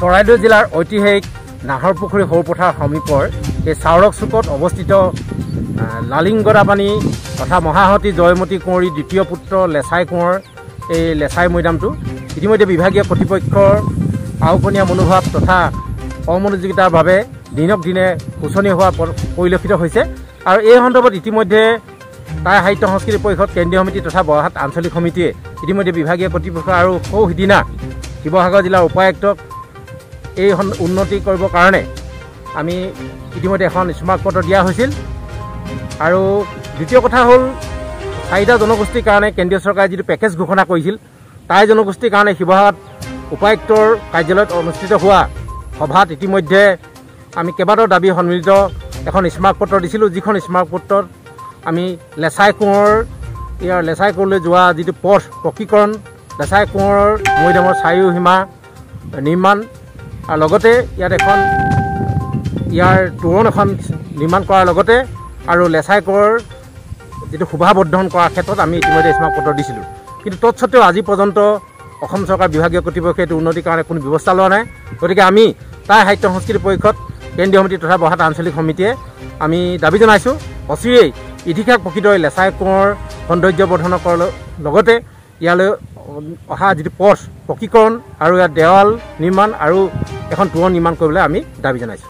চৰাইদেউ জিলাৰ ঐতিহাসিক নাহৰপুখুৰী সৌপথাৰ সমীপৰ এই চাউৰক চুকত অৱস্থিত লালিংগদাপানী তথা মহাসতী জয়মতী কুঁৱৰী দ্বিতীয় পুত্ৰ লেছাই কোঁৱৰ এই লেছাই মৈদামটো ইতিমধ্যে বিভাগীয় কৰ্তৃপক্ষৰ আওকণীয়া মনোভাৱ তথা অমনোযোগিতাৰ বাবে দিনক দিনে শোচনী হোৱা পৰিলক্ষিত হৈছে। আৰু এই সন্দৰ্ভত ইতিমধ্যে টাই সাহিত্য সংস্কৃতি পৰিষদ কেন্দ্ৰীয় সমিতি তথা বৰহাট আঞ্চলিক সমিতিয়ে ইতিমধ্যে বিভাগীয় কৰ্তৃপক্ষ আৰু সিদিনা শিৱসাগৰ জিলাৰ উপায়ুক্তক এই উন্নতি কৰিবৰ কাৰণে আমি ইতিমধ্যে এখন স্মাৰক পত্ৰ দিয়া হৈছিল। আৰু দ্বিতীয় কথা হ'ল চাৰিটা জনগোষ্ঠীৰ কাৰণে কেন্দ্ৰীয় চৰকাৰে যিটো পেকেজ ঘোষণা কৰিছিল টাই জনগোষ্ঠীৰ কাৰণে শিৱসাগৰত উপায়ুক্তৰ কাৰ্যালয়ত অনুষ্ঠিত হোৱা সভাত ইতিমধ্যে আমি কেইবাটাও দাবী সন্মিলিত এখন স্মাৰক পত্ৰ দিছিলোঁ, যিখন স্মাৰক পত্ৰত আমি লেছাই কোঁৱৰলৈ যোৱা যিটো পথ পকীকৰণ, লেছাই কোঁৱৰৰ মৈদামৰ চাৰিওসীমা নিৰ্মাণ আৰু লগতে ইয়াৰ তোৰণ এখন নিৰ্মাণ কৰাৰ লগতে আৰু লেছাই কোঁৱৰৰ যিটো শোভাবৰ্ধন কৰাৰ ক্ষেত্ৰত আমি ইতিমধ্যে স্মাৰক পত্ৰ দিছিলোঁ। কিন্তু তৎসত্ত্বেও আজি পৰ্যন্ত অসম চৰকাৰ বিভাগীয় কৰ্তৃপক্ষই এইটো উন্নতিৰ কাৰণে কোনো ব্যৱস্থা লোৱা নাই। গতিকে আমি টাই সাহিত্য সংস্কৃতি পৰিষদ কেন্দ্ৰীয় সমিতি তথা বৰহাট আঞ্চলিক সমিতিয়ে আমি দাবী জনাইছোঁ অচিৰেই ইতিহাস প্ৰকৃতই লেছাই কোঁৱৰ সৌন্দৰ্য বৰ্ধন কৰাৰ লগতে ইয়ালৈ অহা যিটো পথ পকীকৰণ আৰু ইয়াত দেৱাল নিৰ্মাণ আৰু এখন তোৰণ নিৰ্মাণ কৰিবলৈ আমি দাবী জনাইছোঁ।